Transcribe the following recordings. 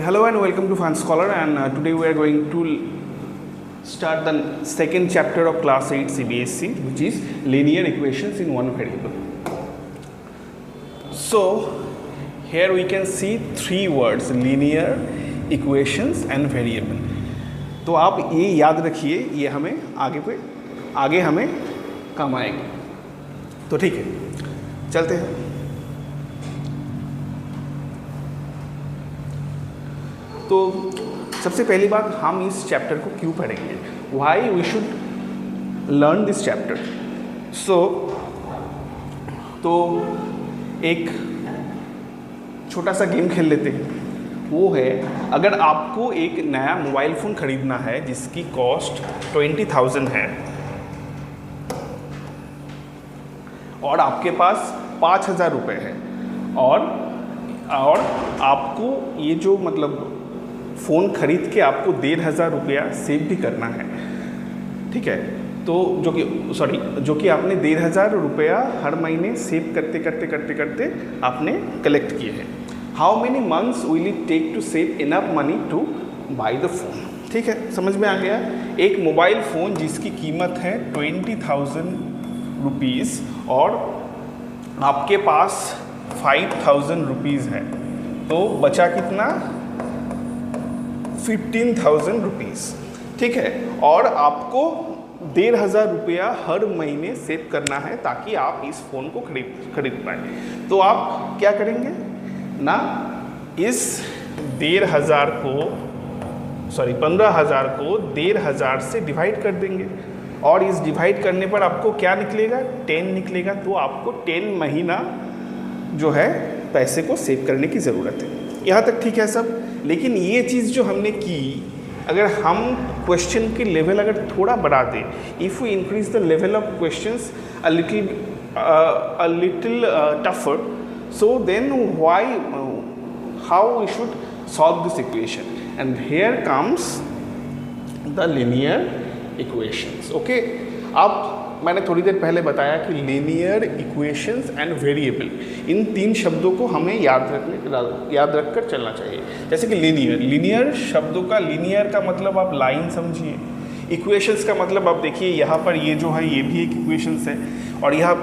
Hello and welcome to Fun Scholar, and today we are going to start the second chapter of class 8 CBSE, which is linear equations in one variable. So here we can see three words, linear equations and variable. तो आप ये याद रखिए, ये हमें आगे हमें काम आएगी. तो ठीक है, चलते हैं. तो सबसे पहली बात, हम इस चैप्टर को क्यों पढ़ेंगे, why we should learn this chapter. तो एक छोटा सा गेम खेल लेते हैं. वो है, अगर आपको एक नया मोबाइल फ़ोन ख़रीदना है जिसकी कॉस्ट 20,000 है और आपके पास 5,000 रुपये है और आपको ये जो फ़ोन ख़रीद के आपको 1,500 रुपया सेव भी करना है, ठीक है. तो जो कि आपने 1,500 रुपया हर महीने सेव करते आपने कलेक्ट किए हैं. How many months will it take to save enough money to buy the phone. ठीक है, समझ में आ गया. एक मोबाइल फ़ोन जिसकी कीमत है 20,000 रुपीज़ और आपके पास 5,000 रुपीज़ है, तो बचा कितना, 15,000 रुपीज़. ठीक है, और आपको 1,500 रुपया हर महीने सेव करना है ताकि आप इस फ़ोन को खरीद पाए. तो आप क्या करेंगे ना, इस 15,000 को 1,500 से डिवाइड कर देंगे और इस डिवाइड करने पर आपको क्या निकलेगा, 10 निकलेगा. तो आपको 10 महीना जो है पैसे को सेव करने की ज़रूरत है. यहाँ तक ठीक है सब. लेकिन ये चीज़ जो हमने की, अगर हम क्वेश्चन के लेवल अगर थोड़ा बढ़ा दें, if we increase the level of questions a little tougher, so then how we should solve this equation, and here comes the linear equations. Okay, अब मैंने थोड़ी देर पहले बताया कि linear equations and variable, इन तीन शब्दों को हमें याद रख कर चलना चाहिए. जैसे कि linear शब्दों का, linear का मतलब आप लाइन समझिए, equations का मतलब आप देखिए यहाँ पर ये जो है ये भी एक equations है और यहाँ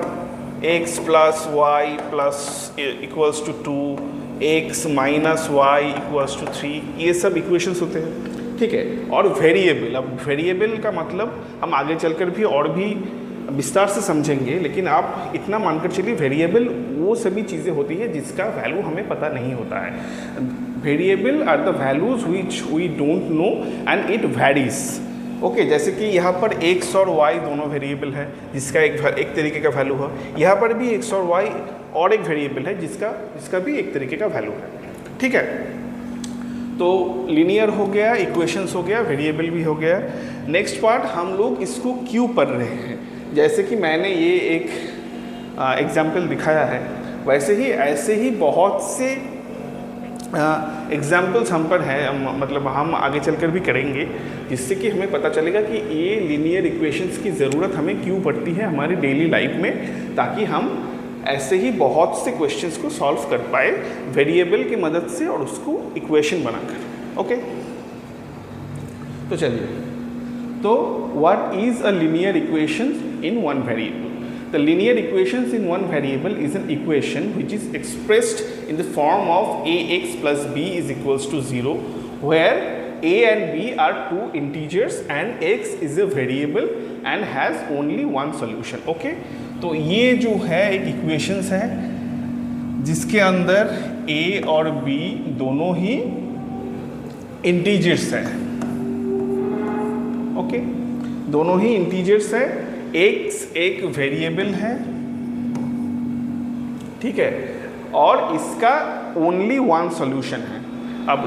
x plus y plus equals to 2, x minus y equals to 3, ये सब इक्वेशंस होते हैं. ठीक है, और वेरिएबल, अब वेरिएबल का मतलब हम आगे चलकर भी और भी विस्तार से समझेंगे, लेकिन आप इतना मानकर चलिए, वेरिएबल वो सभी चीज़ें होती हैं जिसका वैल्यू हमें पता नहीं होता है. Variable are the values which we don't know and it varies. Okay, जैसे कि यहाँ पर x और y दोनों वेरिएबल है जिसका एक तरीके का वैल्यू है. यहाँ पर भी x और y और एक वेरिएबल है जिसका भी एक तरीके का वैल्यू है. ठीक है, तो लीनियर हो गया, इक्वेशंस हो गया, वेरिएबल भी हो गया. नेक्स्ट पार्ट, हम लोग इसको क्यों पढ़ रहे हैं. जैसे कि मैंने ये एक एग्जाम्पल दिखाया है, वैसे ही ऐसे ही बहुत से एग्जाम्पल्स हम पर हैं, मतलब हम आगे चलकर भी करेंगे, जिससे कि हमें पता चलेगा कि ये लीनियर इक्वेशंस की ज़रूरत हमें क्यों पड़ती है हमारी डेली लाइफ में, ताकि हम ऐसे ही बहुत से क्वेश्चंस को सॉल्व कर पाए वेरिएबल की मदद से और उसको इक्वेशन बनाकर. ओके, तो चलिए, तो what is a linear equation in one variable. The linear equations in one variable is an equation which is expressed in the form of ax plus b is equals to 0, where a and b are two integers and x is a variable and has only one solution. Okay, तो ये जो है एक equations है जिसके अंदर a और b दोनों ही integers है. Okay, दोनों ही integers है. x एक वेरिएबल है, ठीक है, और इसका ओनली वन सॉल्यूशन है. अब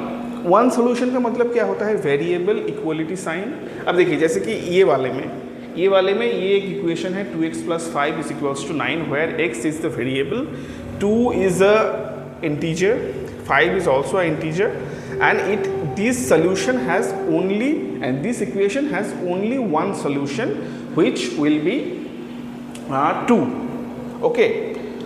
वन सॉल्यूशन का मतलब क्या होता है, वेरिएबल इक्वलिटी साइन. अब देखिए, जैसे कि ये वाले में ये एक इक्वेशन है 2x plus 5 is equals to 9, where x is the variable, 2 is a integer, 5 is also an integer, and this solution has only, and this equation has only one solution, which will be 2. Okay,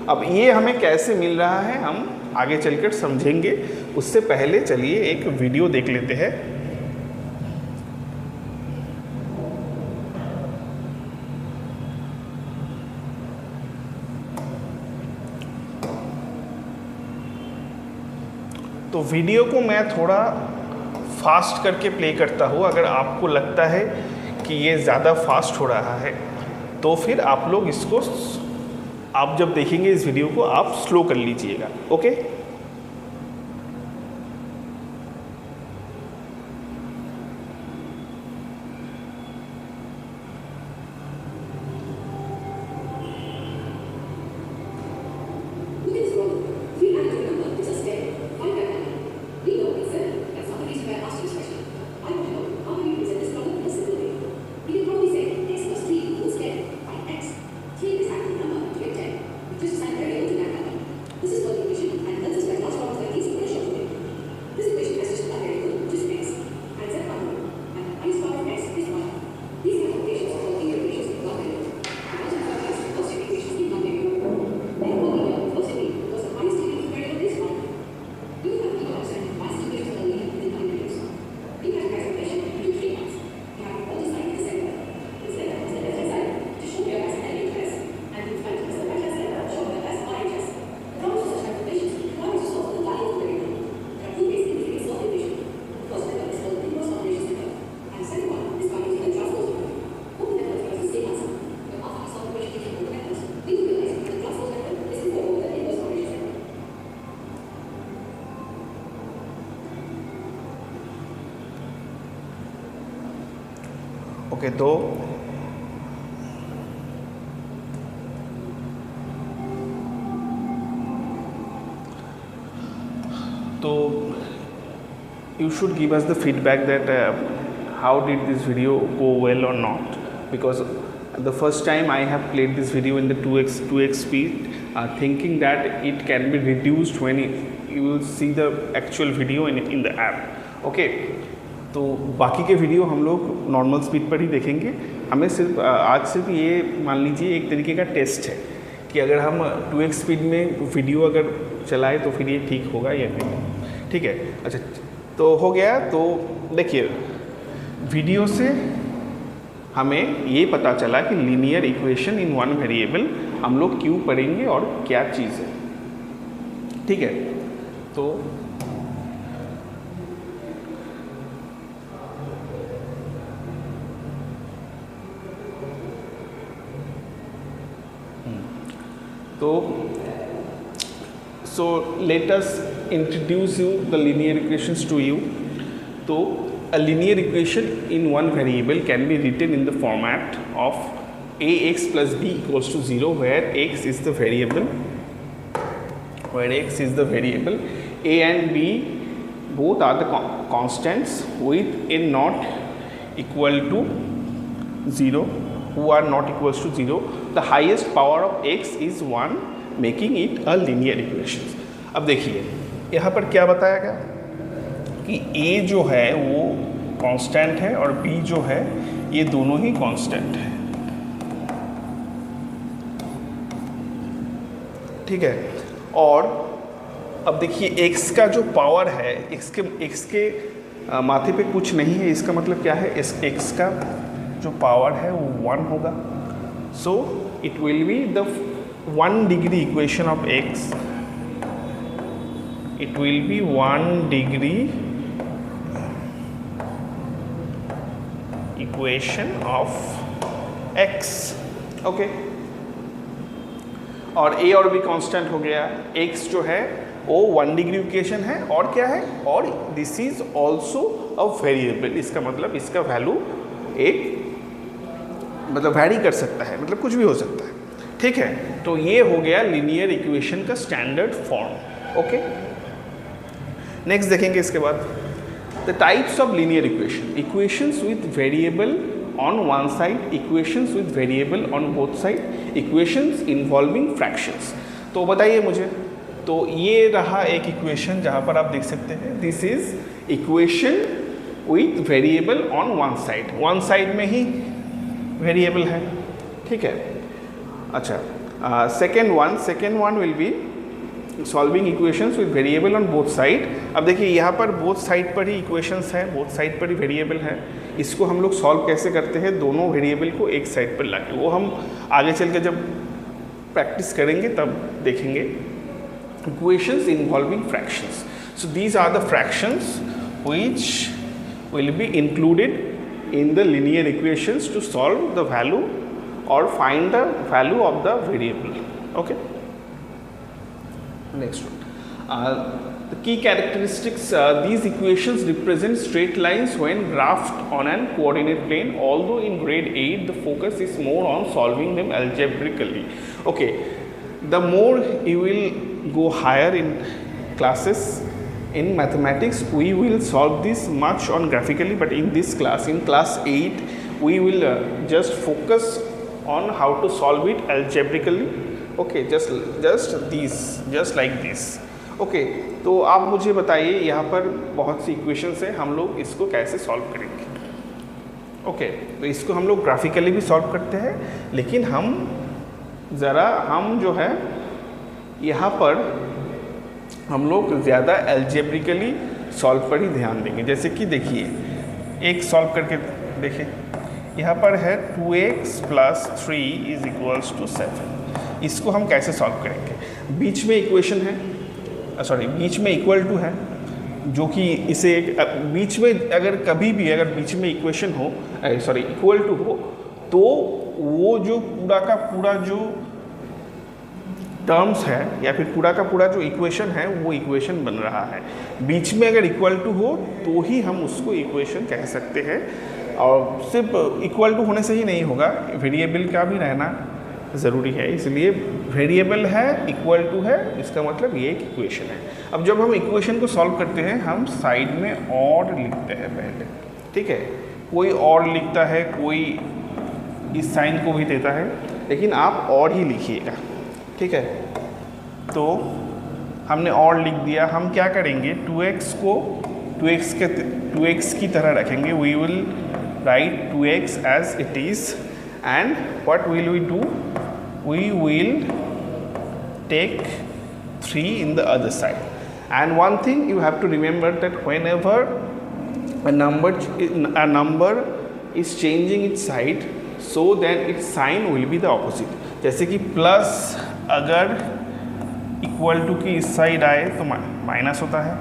अब ये हमें कैसे मिल रहा है, हम आगे चलकर समझेंगे। उससे पहले चलिए एक वीडियो देख लेते हैं। तो वीडियो को मैं थोड़ा फास्ट करके प्ले करता हूँ। अगर आपको लगता है कि ये ज़्यादा फास्ट हो रहा है तो फिर आप लोग इसको, आप जब देखेंगे इस वीडियो को आप स्लो कर लीजिएगा। Okay, okay. तो you should give us the feedback that how did this video go well or not, because the first time I have played this video in the 2x speed, thinking that it can be reduced when you will see the actual video in the app। Okay, तो बाकी के video हम लोग normal speed पर ही देखेंगे। हमें सिर्फ आज सिर्फ ये मान लीजिए एक तरीके का टेस्ट है कि अगर हम 2x स्पीड में वीडियो अगर चलाए तो फिर ये ठीक होगा या नहीं। ठीक है, अच्छा तो हो गया। तो देखिए वीडियो से हमें ये पता चला कि linear equation in one variable हम लोग क्यों पढ़ेंगे और क्या चीज़ है। ठीक है, तो so let us introduce you the linear equations to you। तो a linear equation in one variable can be written in the format of ax plus b equals to 0, where x is the variable, a and b both are the constants with n not equal to 0, who are not equals to 0. The highest power of x is 1, making it a linear equation। अब देखिए यहाँ पर क्या बताया गया कि a जो है वो कांस्टेंट है और b जो है ये दोनों ही कांस्टेंट है। ठीक है, और अब देखिए x का जो पावर है, x के माथे पे कुछ नहीं है, इसका मतलब क्या है, x का जो पावर है वो 1 होगा। So it will be the 1 degree equation of x, it will be 1 degree equation of x। Okay, और a और b कांस्टेंट हो गया, x जो है वो 1 डिग्री इक्वेशन है और क्या है, और this is also a variable. इसका मतलब इसका वैल्यू एक मतलब वैरी कर सकता है, मतलब कुछ भी हो सकता है। ठीक है, तो ये हो गया लीनियर इक्वेशन का स्टैंडर्ड फॉर्म। ओके, नेक्स्ट देखेंगे इसके बाद the types of linear equation. Equations with variable on one side, equations with variable on both side, equations involving fractions. तो बताइए मुझे, तो ये रहा एक इक्वेशन जहाँ पर आप देख सकते हैं this is equation with variable on one side में ही वेरिएबल है। ठीक है, अच्छा second one will be solving equations with variable on both side. अब देखिए यहाँ पर बोथ साइड पर ही इक्वेशंस हैं, बोथ साइड पर ही वेरिएबल हैं। इसको हम लोग सॉल्व कैसे करते हैं, दोनों वेरिएबल को एक साइड पर लाके, वो हम आगे चल के जब प्रैक्टिस करेंगे तब देखेंगे। Equations involving fractions, so these are the fractions which will be included in the linear equations to solve the value or find the value of the variable. Okay, next one, the key characteristics, these equations represent straight lines when graphed on an coordinate plane, although in grade 8 the focus is more on solving them algebraically. Okay, the more you will go higher in classes in mathematics, we will solve this much on graphically, but in this class, in class 8, we will just focus on how to solve it algebraically. Okay, just like this. Okay, तो आप मुझे बताइए यहाँ पर बहुत सी equations है, हम लोग इसको कैसे सॉल्व करेंगे। ओके, तो इसको हम लोग ग्राफिकली भी सॉल्व करते हैं, लेकिन हम जो है यहाँ पर हम लोग ज़्यादा एल्जेब्रिकली सॉल्व पर ही ध्यान देंगे। जैसे कि देखिए, एक सॉल्व करके देखिए, यहाँ पर है 2x + 3 = 7। इसको हम कैसे सॉल्व करेंगे, बीच में इक्वेशन है, बीच में इक्वल टू है, जो कि इसे बीच में अगर कभी भी अगर बीच में इक्वेशन हो, इक्वल टू हो, तो वो जो पूरा का पूरा जो टर्म्स है या फिर पूरा का पूरा जो इक्वेशन है वो इक्वेशन बन रहा है। बीच में अगर इक्वल टू हो तो ही हम उसको इक्वेशन कह सकते हैं, और सिर्फ इक्वल टू होने से ही नहीं होगा, वेरिएबल का भी रहना ज़रूरी है। इसलिए वेरिएबल है, इक्वल टू है, इसका मतलब ये एक इक्वेशन है। अब जब हम इक्वेशन को सॉल्व करते हैं, हम साइड में और लिखते हैं पहले, ठीक है, कोई और लिखता है, कोई इस साइन को भी देता है, लेकिन आप और ही लिखिएगा, ठीक है। तो हमने और लिख दिया, हम क्या करेंगे, 2x को 2x की तरह रखेंगे, we will write 2x as it is, and what will we do, we will take 3 in the other side. And one thing you have to remember, that whenever a number is changing its side, so then its sign will be the opposite. जैसे कि plus अगर equal to की इस side आए तो minus होता है,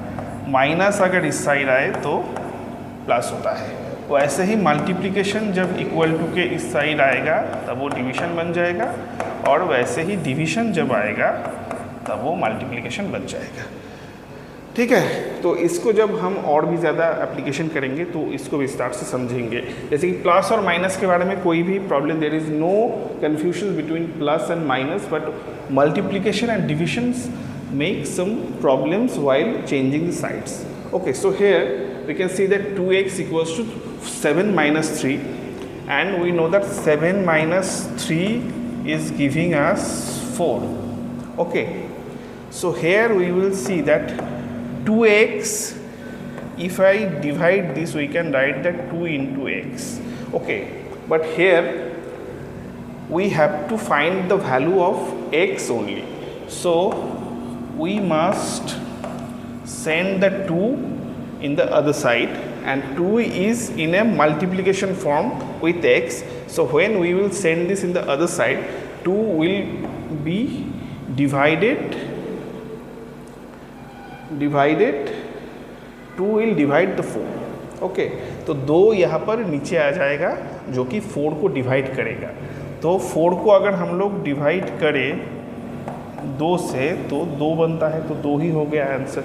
minus अगर इस साइड आए तो प्लस होता है। वैसे ही मल्टीप्लिकेशन जब इक्वल टू के इस साइड आएगा तब वो डिवीज़न बन जाएगा, और वैसे ही डिवीज़न जब आएगा तब वो मल्टीप्लिकेशन बन जाएगा, ठीक है। तो इसको जब हम और भी ज़्यादा एप्लीकेशन करेंगे तो इसको विस्तार से समझेंगे। जैसे कि प्लस और माइनस के बारे में कोई भी problem, there is no confusion between plus and minus, but multiplication and divisions make some problems while changing the sides. Okay, so here we can see that 2x = 7 - 3, and we know that 7 - 3 is giving us 4. Okay, so here we will see that 2x, if I divide this, we can write that 2 × x. Okay, but here we have to find the value of x only, so we must send the 2 in the other side, and 2 is in a multiplication form with x, so when we will send this in the other side, 2 will be divided, 2 will divide the 4. Okay, तो 2 यहाँ पर नीचे आ जाएगा जो कि 4 को divide करेगा। तो 4 को अगर हम लोग डिवाइड करें 2 से तो 2 बनता है, तो 2 ही हो गया आंसर।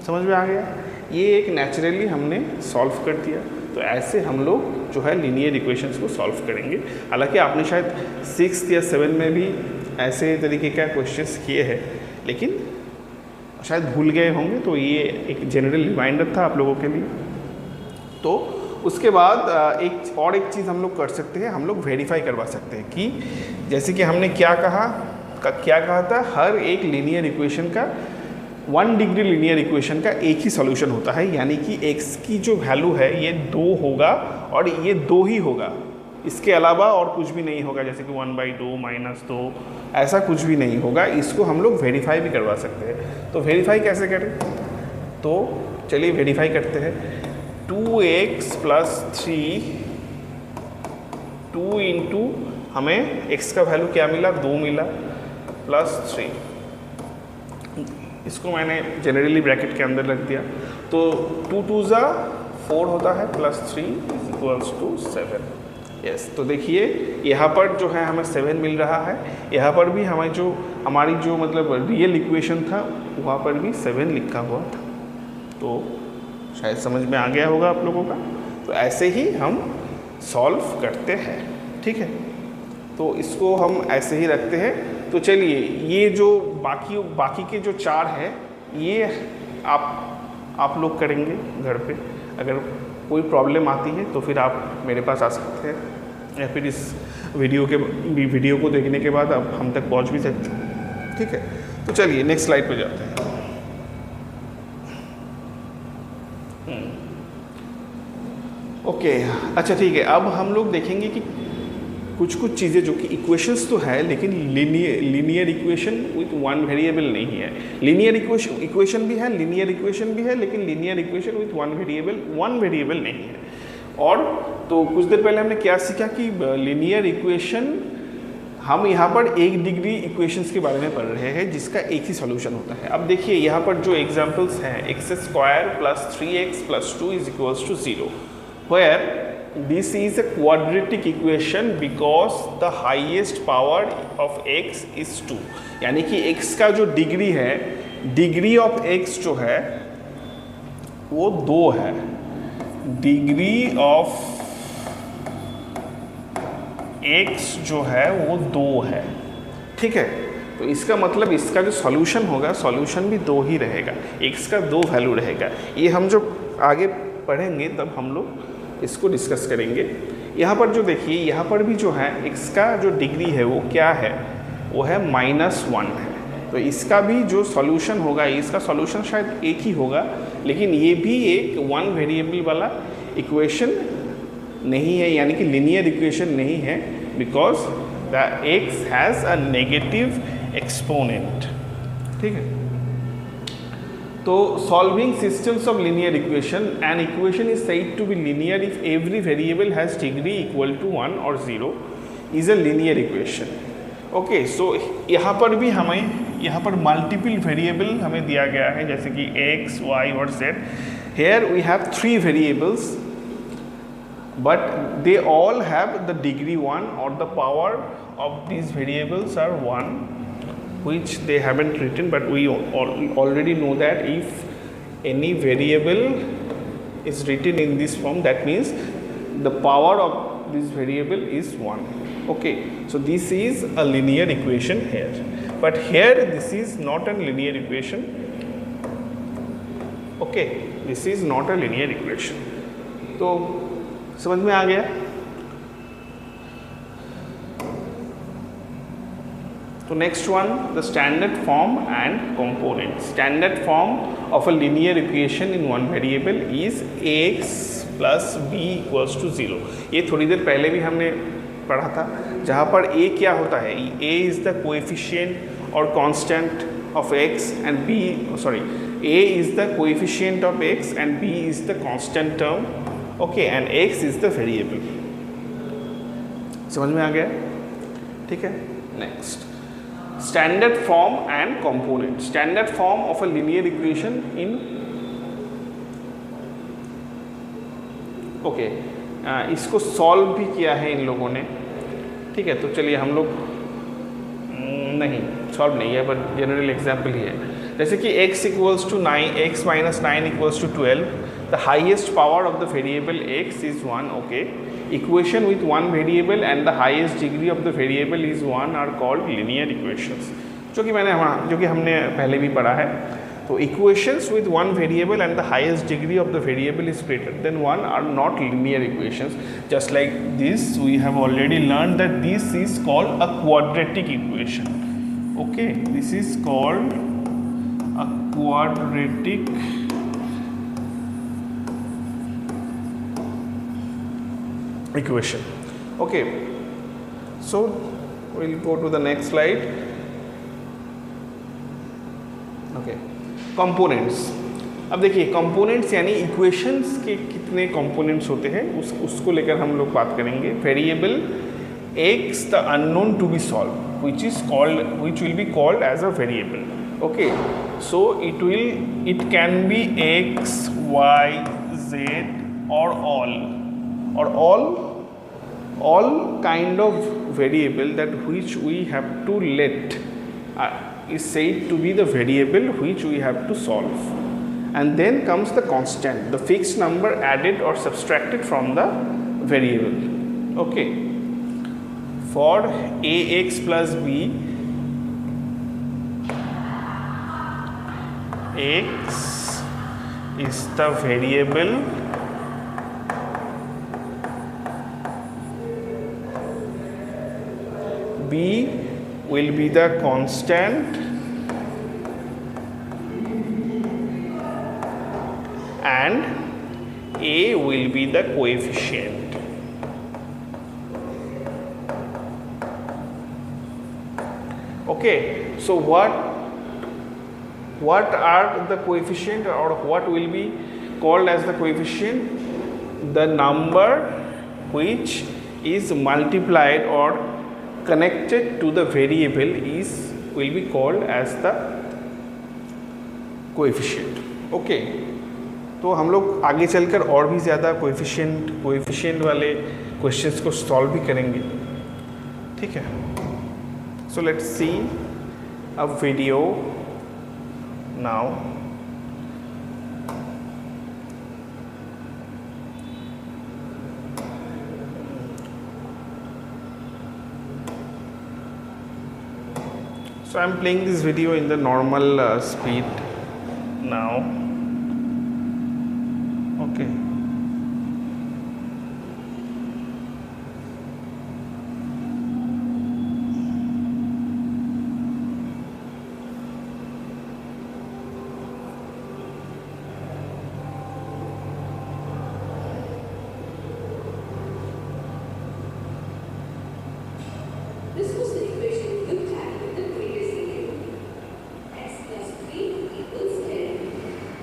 समझ में आ गया? ये एक नेचुरली हमने सॉल्व कर दिया। तो ऐसे हम लोग जो है लीनियर इक्वेशंस को सॉल्व करेंगे। हालांकि आपने शायद 6th या 7th में भी ऐसे तरीके का क्वेश्चंस किए हैं, लेकिन शायद भूल गए होंगे, तो ये एक जनरल रिमाइंडर था आप लोगों के लिए। तो उसके बाद एक चीज़ हम लोग कर सकते हैं, हम लोग वेरीफाई करवा सकते हैं कि जैसे कि हमने क्या कहा था, हर एक लीनियर इक्वेशन का 1 डिग्री लीनियर इक्वेशन का एक ही सॉल्यूशन होता है, यानी कि x की जो वैल्यू है ये 2 होगा और ये 2 ही होगा, इसके अलावा और कुछ भी नहीं होगा, जैसे कि 1/2 -2 ऐसा कुछ भी नहीं होगा। इसको हम लोग वेरीफाई भी करवा सकते हैं। तो वेरीफाई कैसे करें, तो चलिए वेरीफाई करते हैं। 2x + 3 2 इंटू हमें x का वैल्यू क्या मिला, 2 मिला, +3। इसको मैंने जनरली ब्रैकेट के अंदर रख दिया। तो 2 2 4 होता है, +3 = 7। यस, तो देखिए यहाँ पर जो है हमें 7 मिल रहा है, यहाँ पर भी हमें जो हमारी जो मतलब रियल इक्वेशन था वहाँ पर भी 7 लिखा हुआ था। तो शायद समझ में आ गया होगा आप लोगों का। तो ऐसे ही हम सॉल्व करते हैं, ठीक है। तो इसको हम ऐसे ही रखते हैं। तो चलिए ये जो बाकी के जो 4 हैं ये आप लोग करेंगे घर पे। अगर कोई प्रॉब्लम आती है तो फिर आप मेरे पास आ सकते हैं, या फिर इस वीडियो को देखने के बाद आप हम तक पहुंच भी सकते हैं, ठीक है। तो चलिए नेक्स्ट स्लाइड पे जाते हैं। ओके, अच्छा ठीक है। अब हम लोग देखेंगे कि कुछ चीज़ें जो कि इक्वेशंस तो है, लेकिन linear equation with one variable नहीं है। लीनियर इक्वेशन भी है, लीनियर इक्वेशन भी है, लेकिन linear equation with one variable नहीं है। और तो कुछ देर पहले हमने क्या सीखा कि लीनियर इक्वेशन हम यहाँ पर 1 डिग्री इक्वेशंस के बारे में पढ़ रहे हैं जिसका एक ही सॉल्यूशन होता है। अब देखिए यहाँ पर जो एग्जांपल्स हैं, x² + 3x + 2 = 0, where this is a quadratic equation because the highest power of x is 2। यानी कि x का जो डिग्री है, डिग्री ऑफ x जो है वो 2 है। डिग्री ऑफ x जो है वो 2 है, ठीक है। तो इसका मतलब इसका जो सॉल्यूशन होगा, सॉल्यूशन भी 2 ही रहेगा, x का 2 वैल्यू रहेगा। ये हम जो आगे पढ़ेंगे तब हम लोग इसको डिस्कस करेंगे। यहाँ पर जो देखिए, यहाँ पर भी जो है x का जो डिग्री है वो क्या है, वो है -1 है। तो इसका भी जो सॉल्यूशन होगा, इसका सॉल्यूशन शायद एक ही होगा, लेकिन ये भी एक 1 वेरिएबल वाला इक्वेशन नहीं है, यानी कि लीनियर इक्वेशन नहीं है, because the x has a negative exponent, ठीक है। तो solving systems of linear equation, an equation is said to be linear if every variable has degree equal to 1 और 0 is a linear equation. Okay, so यहाँ पर भी हमें यहाँ पर मल्टीपल वेरिएबल हमें दिया गया है, जैसे कि x, y और z। Here we have 3 variables but they all have the degree 1 और the power of these variables are 1, which they haven't written, but we already know that if any variable is written in this form, that means the power of this variable is 1. Okay, so this is a linear equation here, but here this is not a linear equation. Okay, this is not a linear equation. तो समझ में आ गया? So next one, the standard form and components. Standard form of a linear equation in one variable is ax plus b equals to 0. ये थोड़ी देर पहले भी हमने पढ़ा था, जहाँ पर a क्या होता है, a is the coefficient or constant of x and b, sorry, a is the coefficient of x and b is the constant term, okay, and x is the variable. समझ में आ गया? ठीक है, next. Standard form and component. Standard form of a linear equation in okay, इसको solve भी किया है इन लोगों ने, ठीक है। तो चलिए हम लोग नहीं सॉल्व नहीं है, बट जनरल एग्जाम्पल ही है। जैसे कि x equals to 9, x minus 9 equals to 12, the highest power of the variable x is 1, okay. Equation with one variable and the highest degree of the variable is 1 are called linear equations, जो कि हमने पहले भी पढ़ा है। तो equations with one variable and the highest degree of the variable is greater than 1 are not linear equations. Just like this we have already learn that this is called a quadratic equation, okay, this is called a quadratic equation. Okay, so we'll go to the next slide. Okay, components. अब देखिए components यानी equations के कितने components होते हैं उसको लेकर हम लोग बात करेंगे. Variable x the unknown to be solved which will be called as a variable. Okay, so it can be x, y, z or all kind of variable that which we have to let is said to be the variable which we have to solve. And then comes the constant, the fixed number added or subtracted from the variable. Okay, for ax plus b, x is the variable, b will be the constant, and a will be the coefficient. Okay, so what are the coefficient, or what will be called as the coefficient? The number which is multiplied or connected to the variable will be called as the coefficient. Okay, तो हम लोग आगे चलकर और भी ज़्यादा coefficient वाले questions को सॉल्व भी करेंगे. ठीक है, so let's see a video now. So I am playing this video in the normal speed now. Okay. This was the equation looked at in the previous video. X plus 3 equals 10.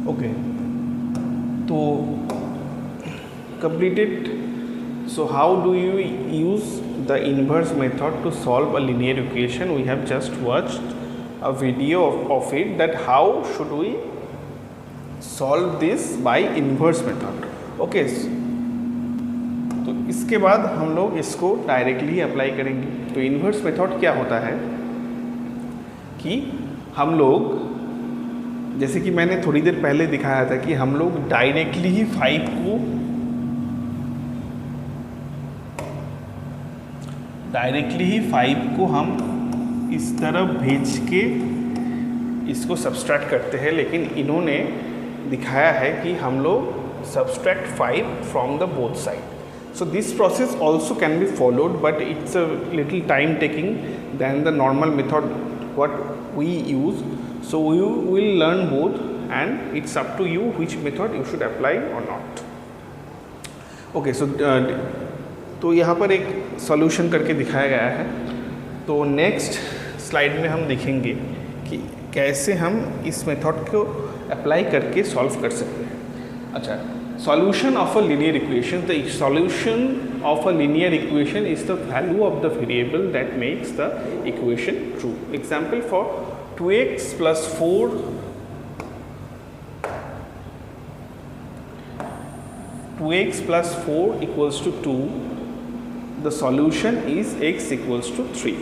Okay, तो completed. So how do you use the inverse method to solve a linear equation? We have just watched a video of it, that how should we solve this by inverse method. Okay, तो इसके बाद हम लोग इसको directly apply करेंगे. तो inverse method क्या होता है कि हम लोग, जैसे कि मैंने थोड़ी देर पहले दिखाया था कि हम लोग डायरेक्टली ही 5 को हम इस तरफ भेज के इसको सब्सट्रैक्ट करते हैं, लेकिन इन्होंने दिखाया है कि हम लोग subtract 5 from the both side. So this process also can be followed, but it's a little time taking than the normal method what we use. So we will learn both, and it's up to you which method you should apply or not. Okay, so तो यहाँ पर एक solution करके दिखाया गया है. तो next slide में हम देखेंगे कि कैसे हम इस मेथड को अप्लाई करके सॉल्व कर सकते हैं. अच्छा, solution of a linear equation. The solution of a linear equation is the value of the variable that makes the equation true. Example, for 2x plus 4 2x plus 4 equals to 2, the solution is x equals to 3.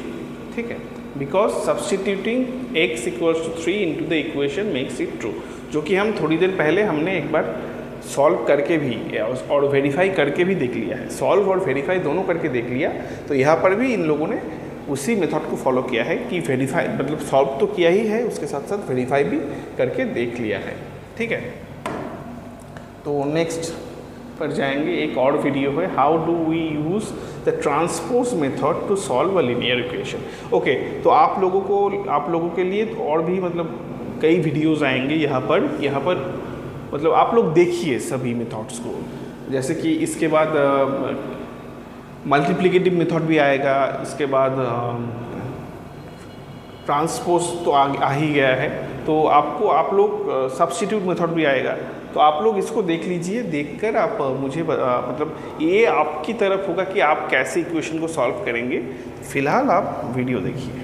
ठीक है, because substituting x equals to 3 into the equation makes it true, जो कि हम थोड़ी देर पहले हमने एक बार solve करके भी और वेरीफाई करके भी देख लिया है. सॉल्व और वेरीफाई दोनों करके देख लिया. तो यहाँ पर भी इन लोगों ने उसी मेथड को फॉलो किया है कि वेरीफाई मतलब सॉल्व तो किया ही है, उसके साथ साथ वेरीफाई भी करके देख लिया है. ठीक है, तो नेक्स्ट पर जाएंगे. एक और वीडियो है, how do we use the transpose method to solve a linear equation. Okay, तो आप लोगों के लिए तो और भी मतलब कई वीडियोज़ आएंगे यहाँ पर मतलब आप लोग देखिए सभी मेथड्स को. जैसे कि इसके बाद मल्टीप्लिकेटिव मेथड भी आएगा, इसके बाद ट्रांसपोज तो आ ही गया है. तो आप लोग सब्स्टिट्यूट मेथड भी आएगा. तो आप लोग इसको देख लीजिए, देखकर आप मुझे मतलब ये आपकी तरफ होगा कि आप कैसे इक्वेशन को सॉल्व करेंगे. फिलहाल आप वीडियो देखिए.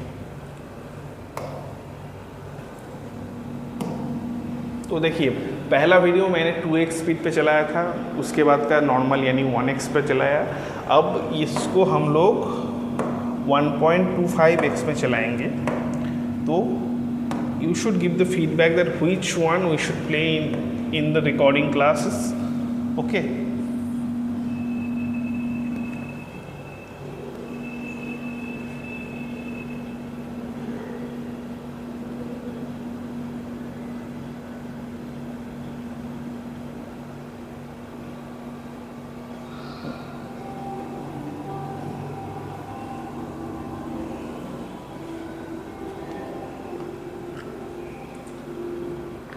तो देखिए, पहला वीडियो मैंने 2x स्पीड पे चलाया था, उसके बाद का नॉर्मल यानी 1x पे चलाया. अब इसको हम लोग 1.25x में चलाएंगे. तो you should give the feedback that which one we should play in the recording classes. Okay,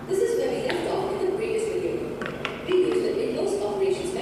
This is where we left off in the previous video. We use the inverse operations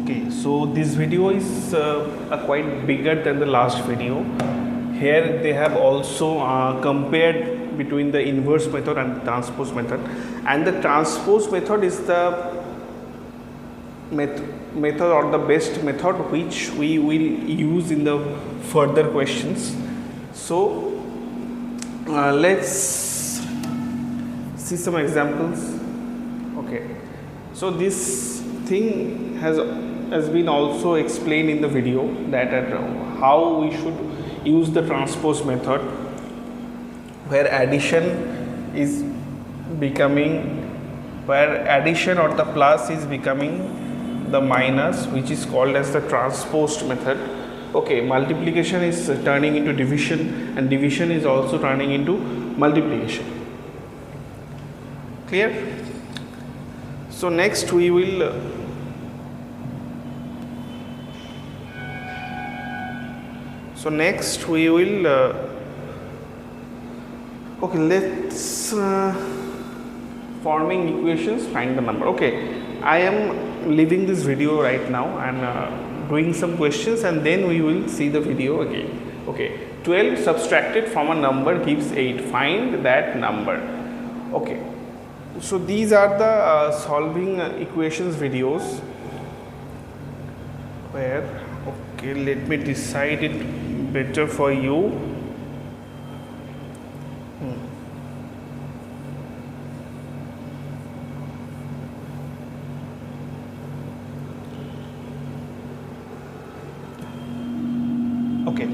Okay, so this video is quite bigger than the last video. Here they have also compared between the inverse method and the transpose method, and the transpose method is the method or the best method which we will use in the further questions. So let's see some examples. Okay, so this thing has been also explained in the video, that how we should use the transpose method, where addition is becoming, where addition or the plus is becoming the minus, which is called as the transposed method. Okay, multiplication is turning into division, and division is also turning into multiplication. Clear? So next we will okay, let's forming equations, find the number. Okay, I am leaving this video right now and doing some questions, and then we will see the video again. Okay, 12 subtracted from a number gives 8, find that number. Okay, so these are the solving equations videos, where, okay, let me decide it better for you. Okay,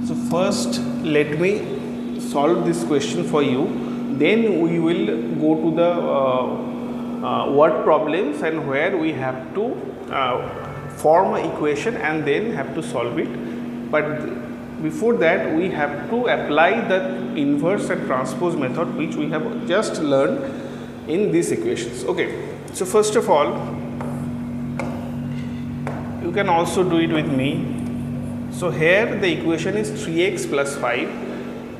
so first let me solve this question for you, then we will go to the word problems and where we have to form an equation and then have to solve it. But before that we have to apply the inverse and transpose method which we have just learned in these equations. Okay, so first of all, you can also do it with me. So here the equation is 3x plus 5,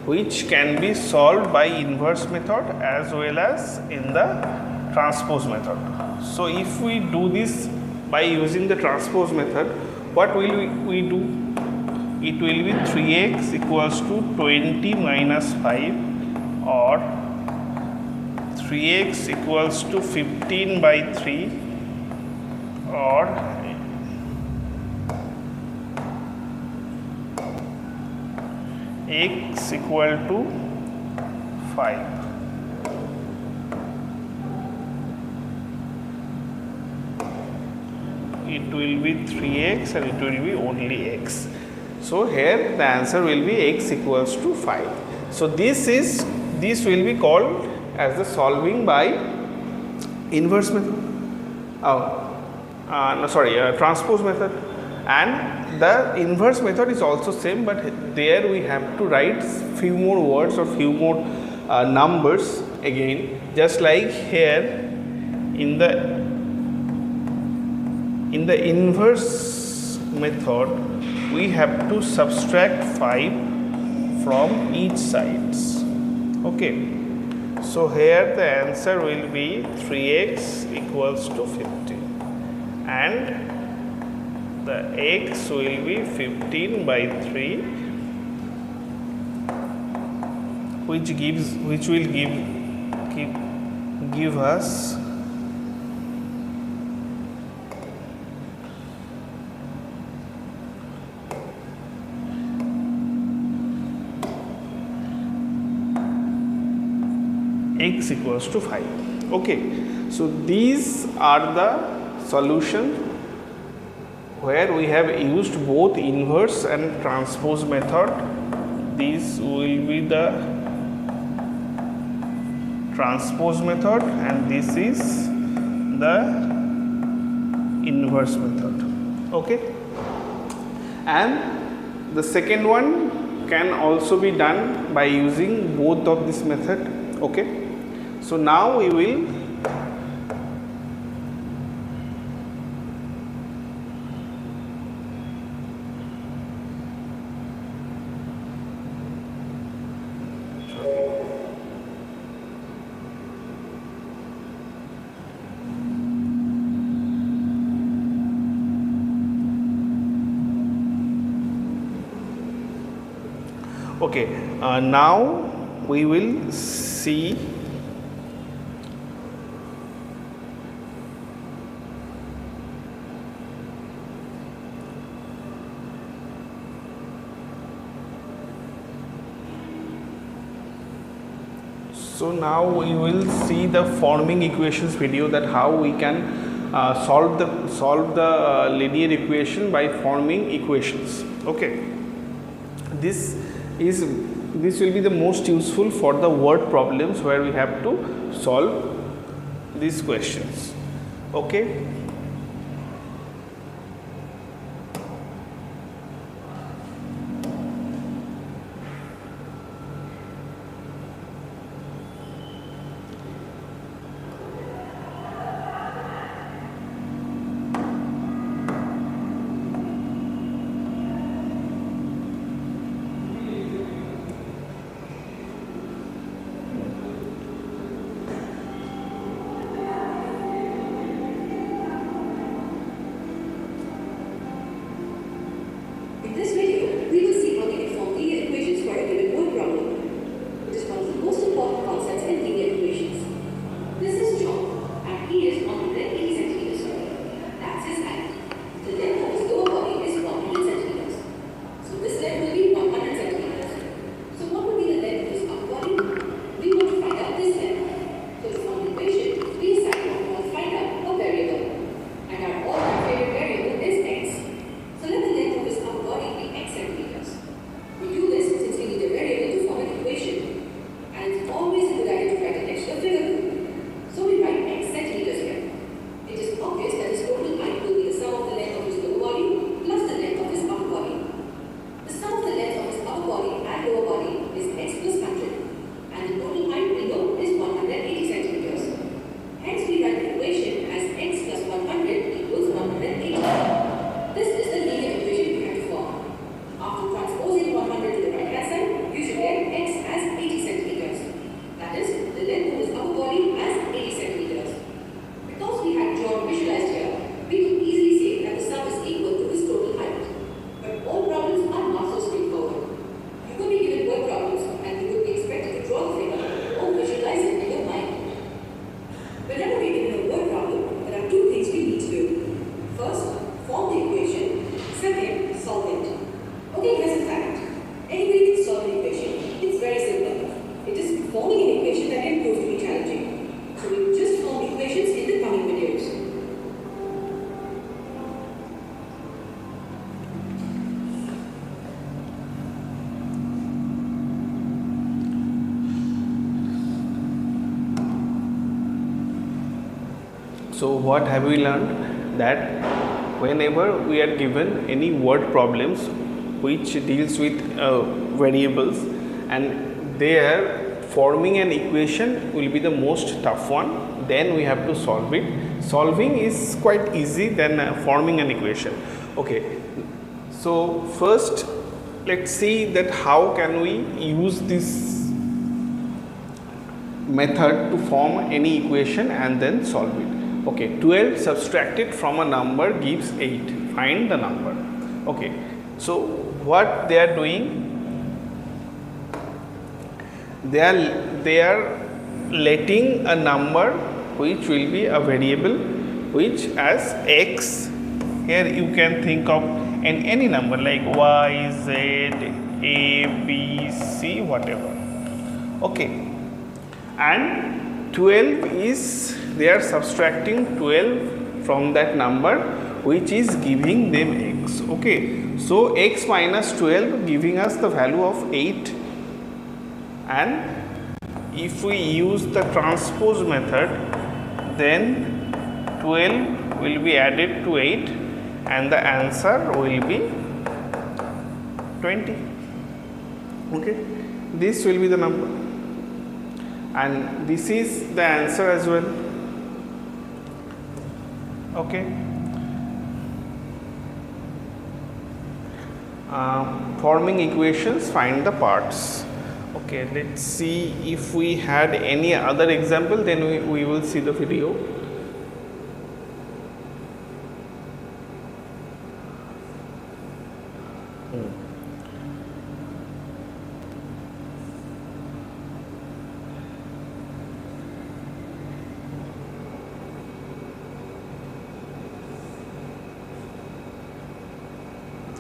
which can be solved by inverse method as well as in the transpose method. So if we do this by using the transpose method, what will we do? It will be 3x equals to 20 minus 5, or 3x equals to 15 by 3, or x equal to 5. It will be 3x and it will be only x. So here the answer will be x equals to 5. So this will be called as the solving by inverse method. Transpose method. And the inverse method is also same, but there we have to write few more words or few more numbers again, just like here in the inverse method we have to subtract 5 from each sides. Okay, so here the answer will be 3x equals to 15, and the x will be 15 by 3, which will give us x equals to 5. Okay, so these are the solutions where we have used both inverse and transpose method. This will be the transpose method and this is the inverse method. Okay, and the second one can also be done by using both of this method. Okay, so now we will Okay, now we will see so now we will see the forming equations video, that how we can solve the linear equation by forming equations. Okay, this will be the most useful for the word problems where we have to solve these questions. Okay. In this video, we will see how we can form linear equations for a given word problem. It is one of the most important concepts in linear equations. This is John, and he is 180 centimeters tall. That's his height. The length of his lower body is 100 centimeters. So this length will be 100 centimeters. So what would be the length of his upper body? We want to find out this length. So to form the equation, we assign or find out a variable. And our all-time favorite variable is x. So let the length of his upper body be x centimeters. We do this since we need a variable to form an equation. And it's always a good idea to write an extra figure. So we write x centimeters here. It is obvious that his total height will be the sum of the length of his lower body plus the length of his upper body. The sum of the length of his upper body and lower body is x plus 100. And the total height we know is 180 centimeters. Hence we write the equation as x plus 100 equals 180. This is the linear equation we have to form. After transposing 100 to the right hand side, you should get x as 80 centimeters. That is, the length of his upper body as 80 centimeters. Because we had John visualized here, we could easily say that the sum is equal to his total height. But all problems are not so straightforward. You could be given word problems and you would be expected to draw the figure or visualize it in your mind. Whenever we get a word problem, there are two things we need to do. First, form the equation. Second, solve it. Okay, here's a fact. Anybody can solve an equation. It's very simple. It is forming an equation that can prove to be challenging. So we will just form equations in the coming videos. So what have we learned? That whenever we are given any word problems which deals with variables, and there forming an equation will be the most tough one, then we have to solve it. Solving is quite easy than forming an equation. Okay, so first let's see that how can we use this method to form any equation and then solve it. Okay, 12 subtracted from a number gives 8. Find the number. Okay, so what they are doing, they are letting a number which will be a variable which as x. Here you can think of any number like y, z, a, b, c, whatever. Okay, and 12 is, they are subtracting 12 from that number which is giving them x. Okay, so x minus 12 giving us the value of 8, and if we use the transpose method, then 12 will be added to 8 and the answer will be 20. Okay, this will be the number, and this is the answer as well. Okay, forming equations, find the parts. Okay, let's see if we had any other example, then we will see the video.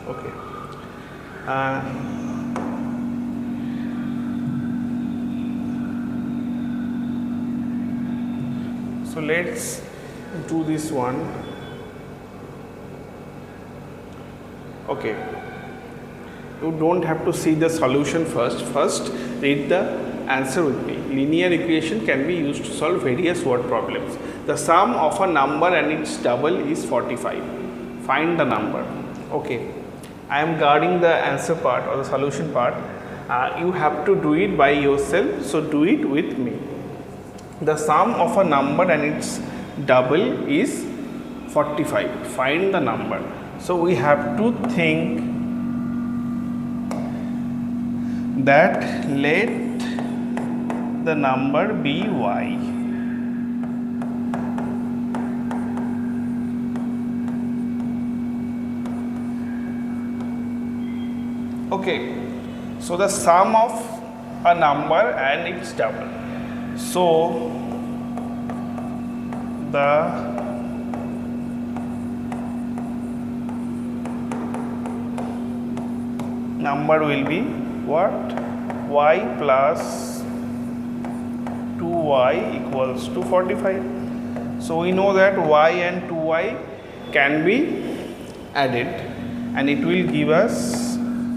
Okay. So let's do this one. Okay, you don't have to see the solution first read the answer with me. Linear equation can be used to solve various word problems. The sum of a number and its double is 45. Find the number. Okay, I am guarding the answer part or the solution part. You have to do it by yourself, so do it with me. The sum of a number and its double is 45. Find the number. So we have to think that let the number be y. Okay, so the sum of a number and its double. So the number will be what? Y plus 2y equals to 45. So we know that y and 2y can be added and it will give us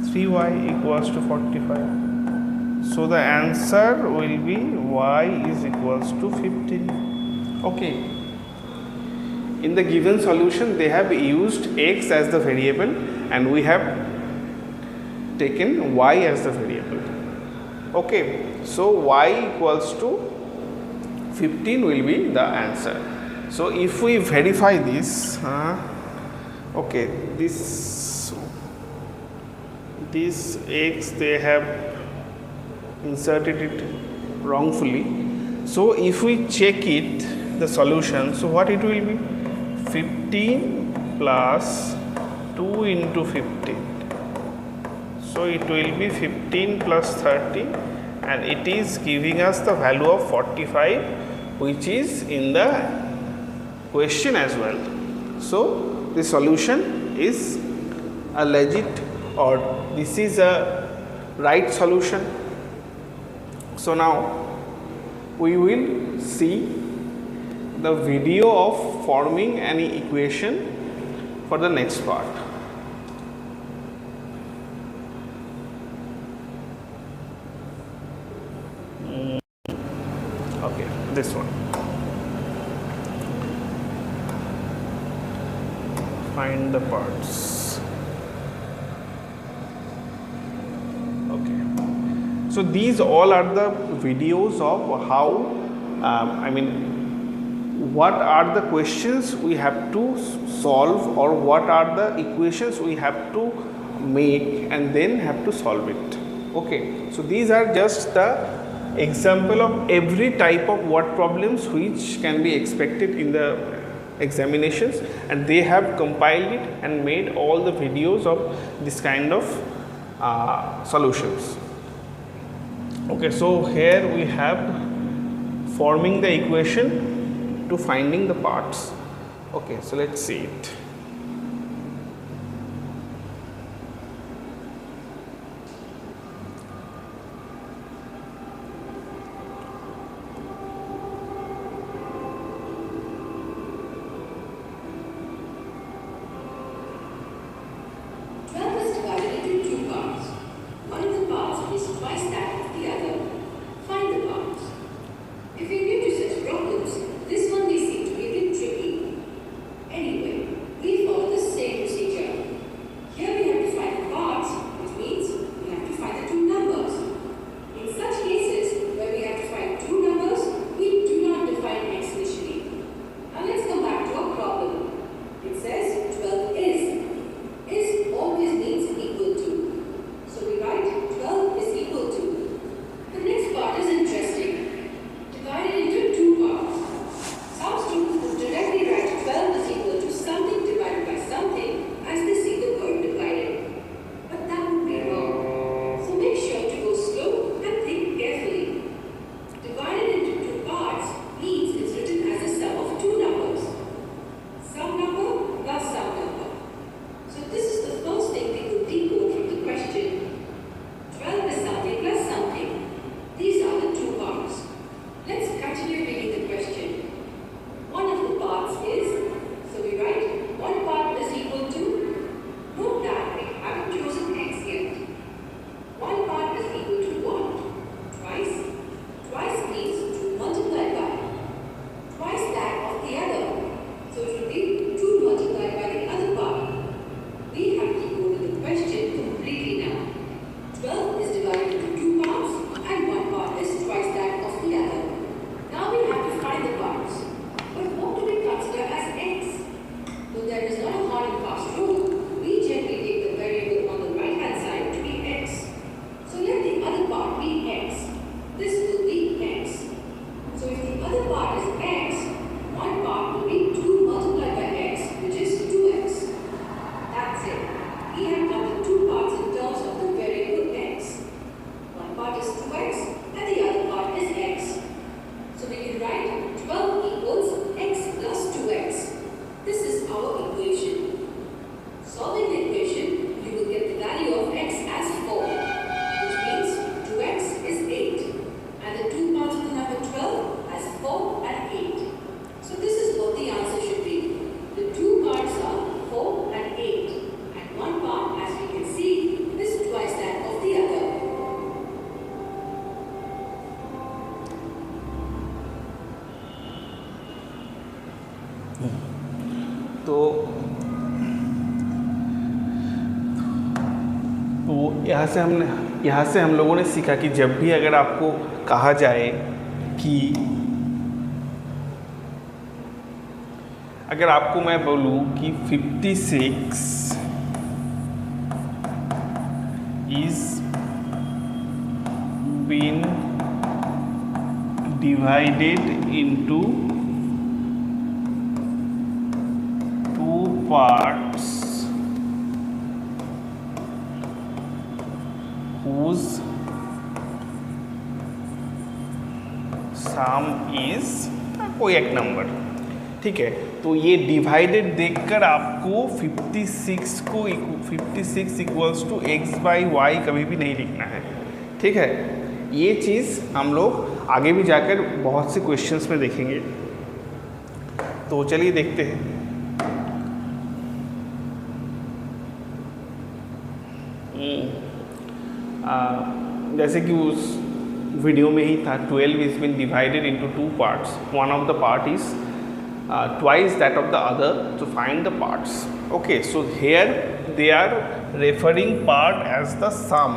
3y equals to 45. So the answer will be y is equals to 15. Okay. In the given solution they have used x as the variable and we have taken y as the variable. Okay, so y equals to 15 will be the answer. So if we verify this, okay, this x they have inserted it wrongfully. So if we check it, the solution, so what it will be? 15 plus 2 into 15. So it will be 15 plus 30 and it is giving us the value of 45, which is in the question as well. So the solution is a legit, or this is a right solution. So now we will see the video of forming any equation for the next part. Okay, this one. Find the parts. Okay. So these all are the videos of how, what are the questions we have to solve, or what are the equations we have to make and then have to solve it. Okay. So these are just the example of every type of word problems which can be expected in the examinations, and they have compiled it and made all the videos of this kind of solutions. Okay, so here we have forming the equation to finding the parts. Okay, so let's see it. If you're new to such problems, this one may seem to be a bit tricky. Anyway, we यहाँ से हम लोगों ने सीखा कि जब भी अगर आपको कहा जाए कि अगर आपको मैं बोलूँ कि 56 is been divided into two parts whose sum is कोई एक नंबर, ठीक है। तो ये डिवाइडेड देखकर आपको 56 equals to x by y कभी भी नहीं लिखना है, ठीक है। ये चीज़ हम लोग आगे भी जाकर बहुत से क्वेश्चंस में देखेंगे। तो चलिए देखते हैं। जैसे कि उस वीडियो में ही था, 12 is been divided into two parts, one of the part is twice that of the other, to find the parts. Okay, so here they are referring part as the sum,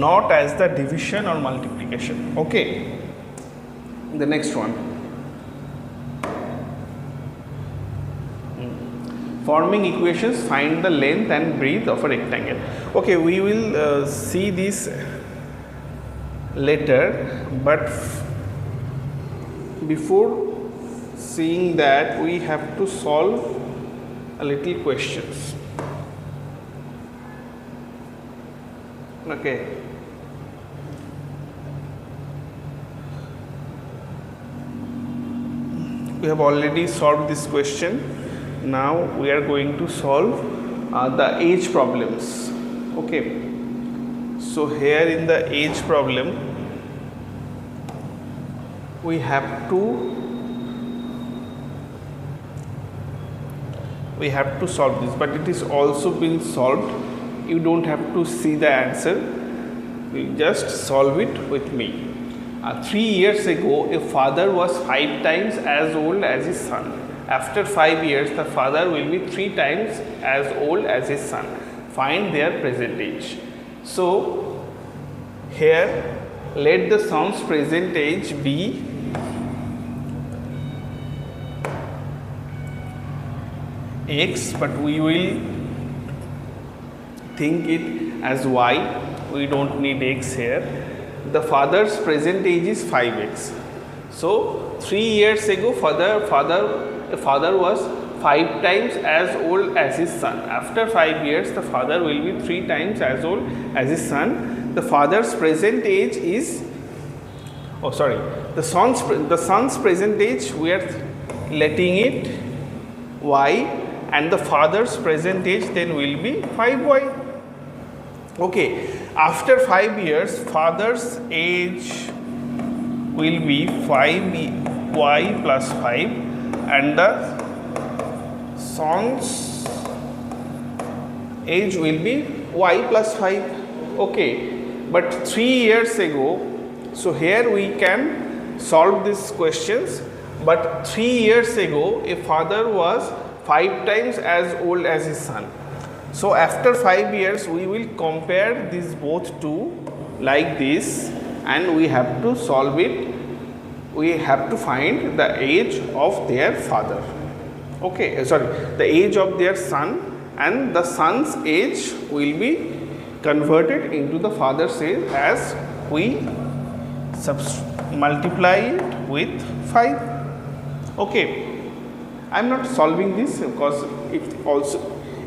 not as the division or multiplication. Okay, the next one, forming equations, find the length and breadth of a rectangle. Okay, we will see this later, but before seeing that we have to solve a little questions. Okay, we have already solved this question. Now we are going to solve the age problems. Okay, so here in the age problem we have to solve this, but it is also been solved. You don't have to see the answer, you just solve it with me. 3 years ago a father was 5 times as old as his son. After 5 years the father will be 3 times as old as his son. Find their present age. So here let the son's present age be x, but we will think it as y. We don't need x here. The father's present age is 5x. So 3 years ago father was 5 times as old as his son. After 5 years the father will be 3 times as old as his son. The father's present age is, the son's present age we are letting it y, and the father's present age then will be 5y. Okay, after 5 years father's age will be 5y plus 5 and the son's age will be y plus 5. Okay, but 3 years ago, so here we can solve these questions, but 3 years ago a father was 5 times as old as his son. So after 5 years we will compare these both two like this, and we have to solve it. We have to find the age of their father. Okay, the age of their son, and the son's age will be converted into the father's age as we multiply it with 5. Okay, I am not solving this because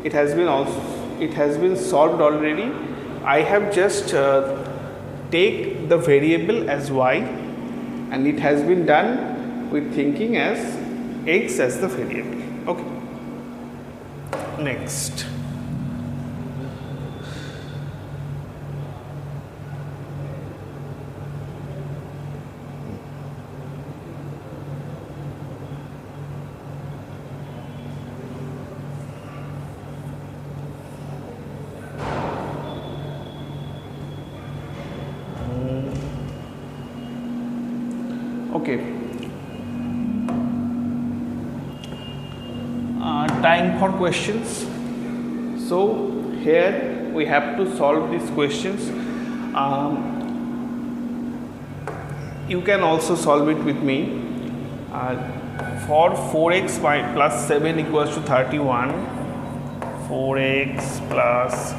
it has been solved already. I have just take the variable as y, and it has been done with thinking as x as the variable. Okay, next. Okay, time for questions. So here we have to solve these questions. You can also solve it with me. For 4x plus 7 equals to 31, 4x plus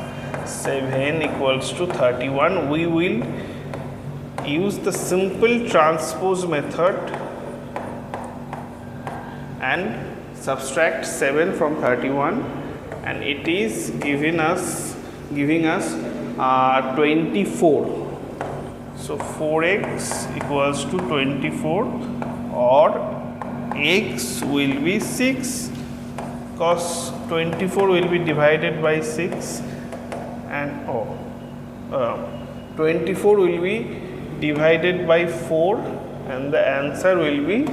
7 equals to 31, we will use the simple transpose method and subtract 7 from 31, and it is giving us 24. So 4x equals to 24, or x will be 6, because 24 will be divided by 6, and 24 will be divided by 4, and the answer will be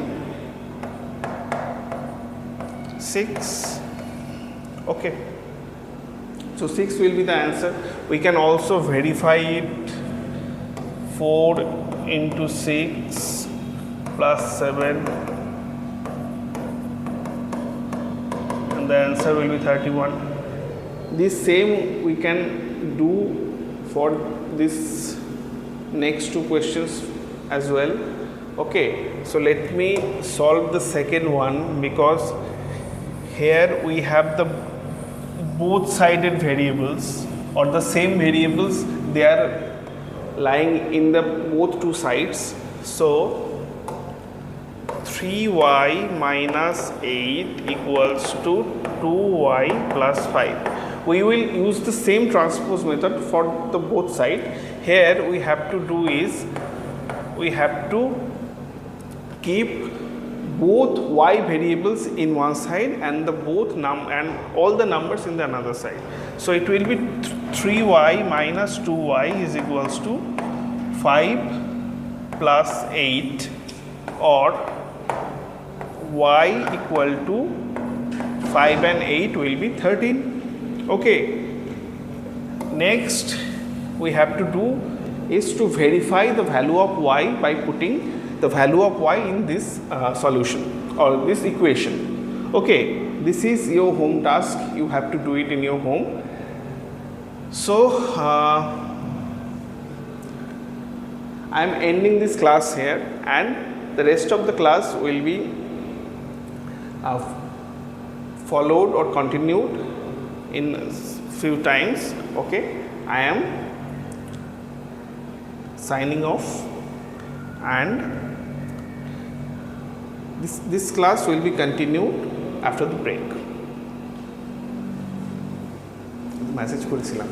6. Okay, so 6 will be the answer. We can also verify it. 4 into 6 plus 7, and the answer will be 31. This same we can do for this next two questions as well. Okay, so let me solve the second one, because here we have the both sided variables, or the same variables, they are lying in the both two sides. So 3y minus 8 equals to 2y plus 5. We will use the same transpose method for the both side. Here we have to do is, we have to keep both y variables in one side and the both and all the numbers in the another side. So it will be 3y minus 2y is equals to 5 plus 8, or y equal to 5 and 8 will be 13. Okay, next we have to do is to verify the value of y by putting the value of y in this solution or this equation. Okay, this is your home task, you have to do it in your home. So I am ending this class here, and the rest of the class will be followed or continued in few times. Okay, I am signing off, and this class will be continued after the break. Message করেছিলাম